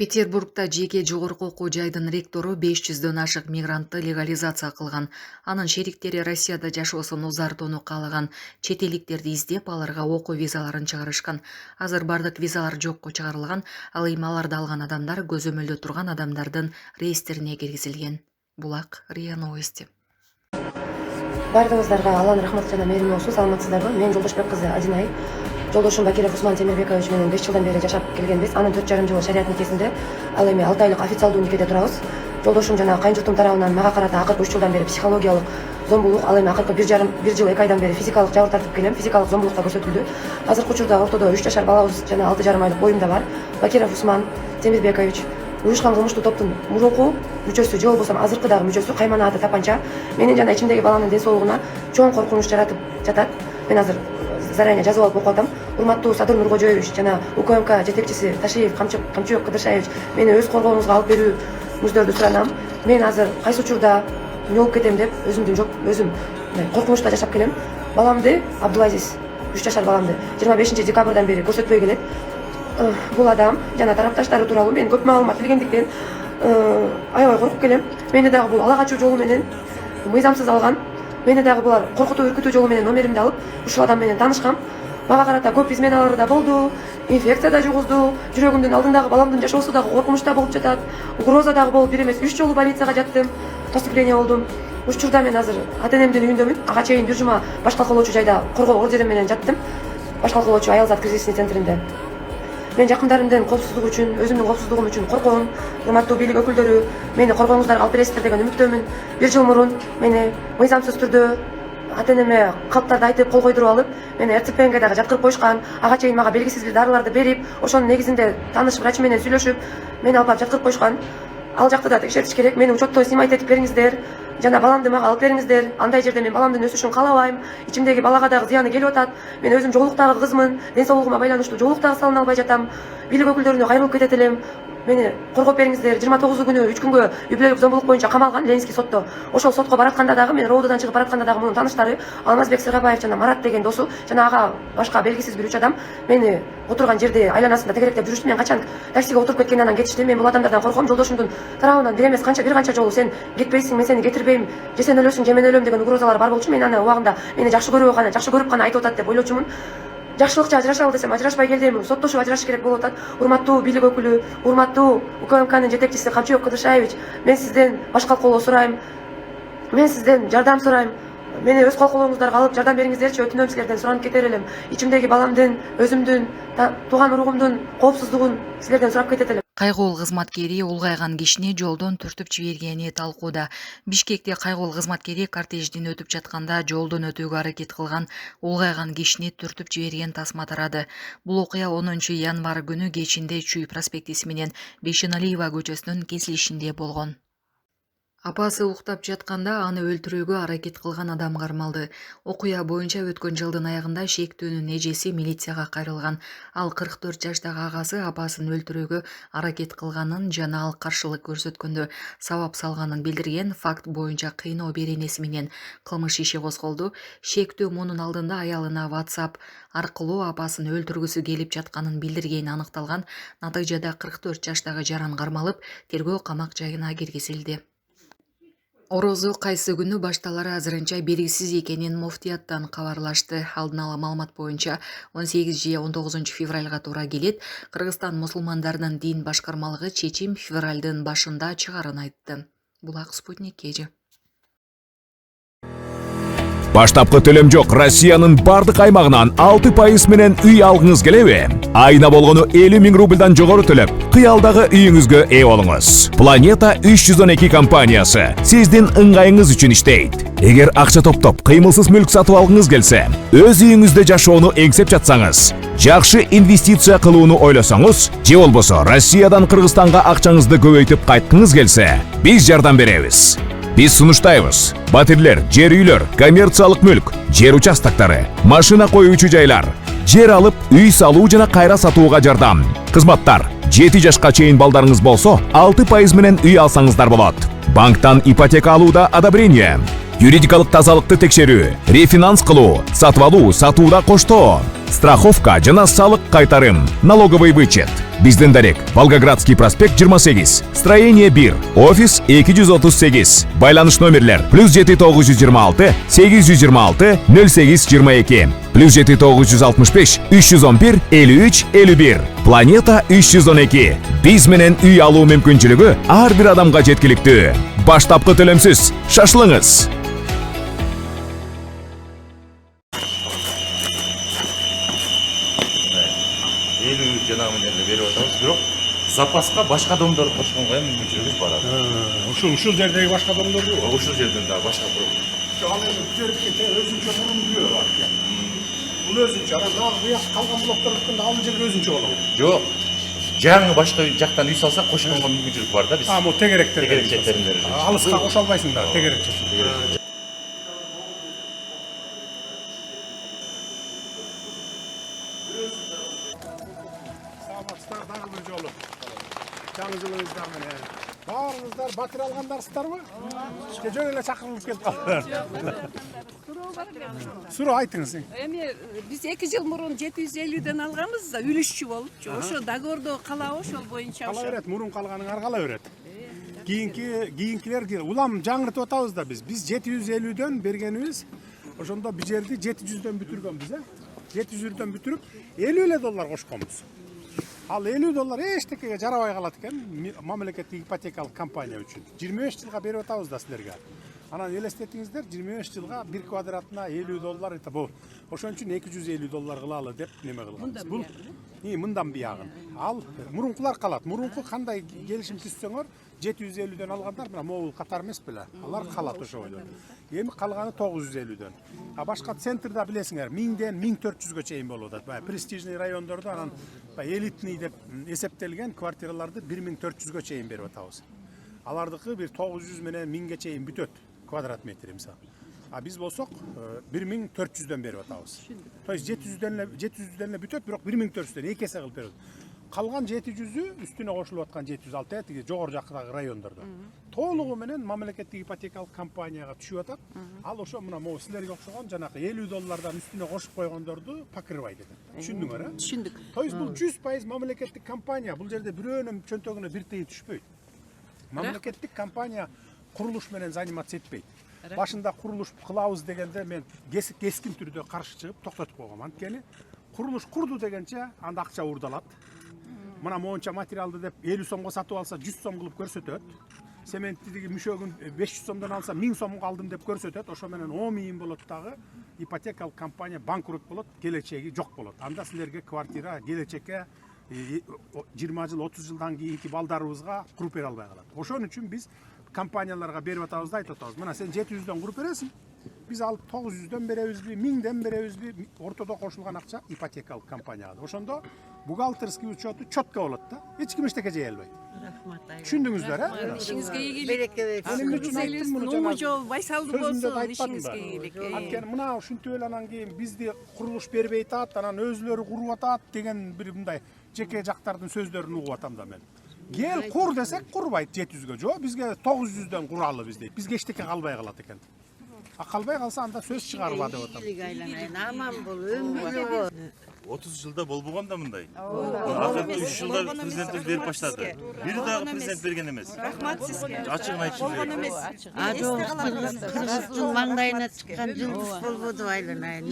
Петербургда жеке жогорку окуу жайдын ректору 500дөн ашык мигрантты легализация кылган. Анын шериктери Россияда жашоосун узартууну каалаган чет элдиктерди издеп, аларга окуу визаларын чыгарышкан. Азыр бардык визалар жокко чыгарылган, ал эми аларды алган адамдар көзөмөлдө турган адамдардын реестрине киргизилген. Булак РИА Новости. Бардыгыңыздарга Алланын рахматы жана мээрими болсун. Саламатсыздарбы? Мен Жолдошбек кызы Адинай. Жолдошум Бакиров Усман Темирбекович менен 5 жылдан бери жашап келгенбиз. Анын 4,5 жылы шарият никесинде, ал эми 6 айлык официалдуу никеде турабыз. Жолдошум жана кайынжуртум тарабынан мага карата акыркы 3 жылдан бери психологиялык зомбулук, ал эми акыркы 1 жыл 2 айдан бери физикалык жабыр тартып келем. Физикалык зомбулукка көрсөтүлдү. Азыркы учурда ортодо 3 жашар балабыз жана 6,5 айлык боюмда бар. Бакиров Усман Темирбекович уюшкан кылмыштуу топтун мурунку мүчөсү же болбосо азыркы дагы мүчөсү. Каймана аты тапанча. Менин жана ичимдеги баланын ден соолугуна чоң коркунуч жаратып жатат. Мен азыр заранее жазып алып окуп атам. Урматтуу Садыр Нуркожоевич жана УКМК жетекчиси Ташиев Камчыбек Кыдыршаевич мени өз коргооңузга алып берүүңүздөрдү суранам. Мен азыр кайсы учурда болуп кетем деп өзүм коркунучта жашап келем. Баламды Абдулазиз 3 жашар баламды 25 декабрдан бери көрсөтпөй келет. Бул адам жана тарапташтары тууралуу мен көп маалымат билгендиктен аябай коркуп келем. Мени дагы бул ала качуу жолу менен мыйзамсыз алган. Мени дагы булар коркутуу үркүтүү жолу менен номеримди алып, ушул адам менен таанышкам. Мага карата көп изменалары да болду, инфекция да жугузду, жүрөгүмдүн алдындагы баламдын жашоосу дагы коркунучта болуп жатат. Угроза дагы болуп, 1 эмес 3 жолу больницага жаттым, поступление болдум. Ушул учурда мен азыр ата-энемдин үйүндөмүн. Ага чейин 1 жума баш калкалоочу жайда коргоо ордери менен жаттым. Баш калкалоочу Аялзат кризисный центринде. Мен жакындарымдын коопсуздугу үчүн, өзүмдүн коопсуздугум үчүн корком. Урматтуу бийлик өкүлдөрү, мени коргооңуздарга алып бересиздер деген үмүттөмүн. 1 жыл мурун мени мыйзамсыз түрдө ата-энеме калптарды айтып, кол койдуруп алып, мени РЦПНге дагы жаткырып коюшкан. Ага чейин мага белгисиз бир дарыларды берип, ошонун негизинде тааныш врач менен сүйлөшүп, мени алып жаткырып коюшкан. Ал жакты да текшертиш керек. Мени учеттон снимать этип бериңиздер. Жана баламды мага алып бериңиздер. Андай жерде мен баламдын өсүшүн каалабайм. Ичимдеги балага дагы зыяны келип атат. Мен өзүм жоголуктагы кызмын. Ден соолугума байланыштуу жоголук дагы салына албай жатам. Бийлик өкүлдөрүнө кайрылып кетет элем. Мени коргоп бериңиздер. 29 күнү 3 күнгө юбилейлик зомбулук боюнча камалган Ленинский сотто. Ошол сотко баратканда дагы мен роододан чыгып баратканда дагы мунун тааныштары Алмазбек Сыргабаев жана Марат деген досу жана ага башка белгисиз бир 3 адам мени отурган жерде айланасында тегеректеп жүрүштү. Мен качан таксиге отуруп кеткенден анан кетиштим. Мен бул адамдардан корком. Жолдошумдун тарабынан бир эмес бир канча жолу сен кетпейсиң, мен сени кетирбейм, же сен өлөсүң, же мен өлөм деген угрозалар бар болчу. Мен аны убагында мени жакшы көрүп гана айтып атат деп ойлочумун. Жакшылыкча ажырашалы десем ажырашпай келдим. Соттошуп ажырашыш керек болуп атат. Урматтуу бийлик өкүлү, урматтуу УКМКнын жетекчиси Камчыбек Кыдыршаевич, мен сизден баш калкалоо сурайм. Мен сизден жардам сурайм. Мени өз калкалооңуздарга алып жардам бериңиздерчи, өтүнөм силерден, суранып кетер элем. Ичимдеги баламдын, өзүмдүн, тууган уругумдун коопсуздугун силерден сурап кетет элем. Кайгуул кызматкери улгайган кишини жолдон түртүп жибергени талкууда. Бишкекте кайгуул кызматкери кортежден өтүп жатканда жолдон өтүүгө аракет кылган улгайган кишини түртүп жиберген тасма тарады. Бул окуя 10 январь күнү кечинде Чүй проспектиси менен Бейшеналиева көчөсүнүн кесилишинде болгон. Апасы уктап жатканда аны өлтүрүүгө аракет кылган адам кармалды. Окуя боюнча өткөн жылдын аягында шектүүнүн эжеси милицияга кайрылган. Ал 44 жаштагы агасы апасын өлтүрүүгө аракет кылганын жана ал каршылык көрсөткөндө сабап салганын билдирген. Факт боюнча кыйноо беренеси менен кылмыш иши козголду. Шектүү мунун алдында аялына WhatsApp аркылуу апасын өлтүргүсү келип жатканын билдиргени аныкталган. Натыйжада 44 жаштагы жаран кармалып, тергөө камак жайына киргизилди. Орозу кайсы күнү башталары азырынча белгисиз экенин муфтияттан кабарлашты. Алдын ала маалымат боюнча 18 же 19 февралга туура келет. Кыргызстан мусулмандарынын дин башкармалыгы чечим февралдын башында чыгарын айтты. Булак Спутник кежи. Баштапкы төлөм жок. Россиянын бардык аймагынан 6% менен үй алгыңыз келеби? Айына болгону 50 000 рубльдан жогору төлөп, кыялдагы үйүңүзгө ээ болуңуз. Planeta 312 компаниясы сиздин ыңгайыңыз үчүн иштейт. Эгер акча топтоп, кыймылсыз мүлк сатып алгыңыз келсе, өз үйүңүздө жашоону эңсеп жатсаңыз, жакшы инвестиция кылууну ойлосоңуз, же болбосо Россиядан Кыргызстанга акчаңызды көбөйтүп кайткыңыз келсе, биз жардам беребиз. Биз сунуштайбыз. Батирлер, жер үйлөр, коммерциялык мүлк, жер участоктары, машина коюучу жайлар, жер алып, үй салуу жана кайра сатууга жардам. Кызматтар: 7 жашка чейин балдарыңыз болсо, 6% менен үй алсаңыздар болот. Банктан ипотека алууда одобрение, юридикалык тазалыкты текшерүү, рефинанс кылуу, сатып алуу, сатууда коштоо, страховка жана салык кайтарым, налоговый вычет. Биздин дарек Волгоградский проспект 28, строение 1, офис 238, байланыш номерлер +7 926 826 08 22, +7 965 311 53 51, Планета 312. Биз менен үй алуу мүмкүнчүлүгү ар бир адамга жеткиликтүү. Баштапкы төлөмсүз шашылыңыз. Жанагы менен берип атабыз, бирок запаска башка домдорду кошконго эми мүмкүнчүлүгүбүз бар. Ушул жердеги башка адамдар жоқ. Ушул жерден дагы башка Ал эми бу жердики өзүнчө мурун бүйө бар экен. Бул өзүнчө, анан дагы буяк калган блоктор өткөндө ал жер өзүнчө болобу? жок. Жаңы башка жактан үй салсак кошконго мүмкүнчүлүк бар да биз. Бул тегеректер. Тегеректерин Алыска кошо албайсыңдар, тегерекче. Саламатсыздар, дагы бир жолу. Жаңы жылыңыздар менен. Баарыңыздар батир алгандарсыздарбы? Жөн эле чакырылып келип калдыңар. Суроо айтыңыз. Эми биз 2 жыл мурун 750ден алганбыз да, үлүшчү болупчу. Ошо договордо калабы ошол боюнча Кала берет, мурун калганыңар кала берет. Кийинкилер улам жаңыртып атабыз да биз. Биз 750дөн бергенибиз, ошондо бул жерди 700дөн бүтүргөнбүз, 700дөн бүтүрүп $50 кошконбуз. Ал $50 эчтекеге жарабай калат экен мамлекеттик ипотекалык компания үчүн. 25 жылга берип атабыз да силерге. Анан элестетиңиздер, 25 жылга 1 квадратына $50 это бул. Ошон үчүн $250 кылалы деп неме кылганбыз. Бул мындан биягын. Ал мурункулар калат. Мурунку кандай келишим түзсөңөр 750дөн алгандар мына могул катар эмес беле. Алар калат ошо бойдон. Эми калганы 950дөн. А башка центрда билесиңер 1000ден 1400гө чейин болуп атат. Баягы престижный райондордо анан элитный деп эсептелген квартираларды 1400гө чейин берип атабыз. Алардыкы бир 900 менен 1000ге чейин бүтөт квадрат метр мисалы. А биз болсок 1400дөн берип атабыз. То есть 700дөн эле бүтөт, бирок 1400дөн 2 эсе кылып берет. Калган 700ü үстүнө кошулуп аткан 706 тиги жогору жактагы райондордо. Толугу менен мамлекеттик ипотекалык компанияга түшүп атат. Ал ошо мына могу силерге окшогон жанакы $50 үстүнө кошуп койгондорду покрывайт экен. Түшүндүңөр, э? түшүндүк. То есть бул 100% мамлекеттик компания. Бул жерде бирөөнүн чөнтөгүнө бир тыйын түшпөйт. Мамлекеттик компания курулуш менен заниматься этпейт. Башында курулуш кылабыз дегенде мен кескин түрдө каршы чыгып токтотуп койгом. Анткени курулуш курду дегенче анда акча уурдалат. Мына моунча материалды деп 50 сомго сатып алса 100 сом кылып көрсөтөт. Сементтиги мүшөгүн 500 сомдон алса 1000 сомго алдым деп көрсөтөт. Ошо менен 10 миң болот дагы ипотекалык компания банкрот болот, келечеги жок болот. Анда силерге квартира келечекке 20 жыл 30 жылдан кийинки балдарыбызга куруп бере албай калат. Ошон үчүн биз компанияларга берип атабыз да айтып атабыз. Мына сен 700дөн куруп бересиң. Биз алып 900дөн беребизби, 1000ден беребизби, ортодо кошулган акча ипотекалык компанияга. Ошондо бухгалтерский учету четко болот да. Эч ким эчтеке жей албайт. Түшүндүңүздөр, э? Ишиңизге ийгилик. Эмне үчүн айттым муну жана? Жол байсалдуу болсун, ишиңизге ийгилик. Анткени мына ушинтип эле анан кийин бизди курулуш бербей атат, анан өзүлөрү куруп атат деген бир мындай жеке жактардын сөздөрүн угуп атам да мен. Кел кур десек курбайт 700гө. Жок, бизге 900дөн куралы биз дейт. Бизге эчтеке калбай калат экен. А калбай калса анда сөз чыгарба деп атам. Аман бол, өмүрлүү бол. 30 жылда болбогон да мындай. Акыркы 3 жылда президентибиз берип баштады. Бири дагы президент берген эмес. Рахмат сизге. Ачыгын айтышым керек. Кыргыздын маңдайына чыккан жылдыз болбоду айланайын.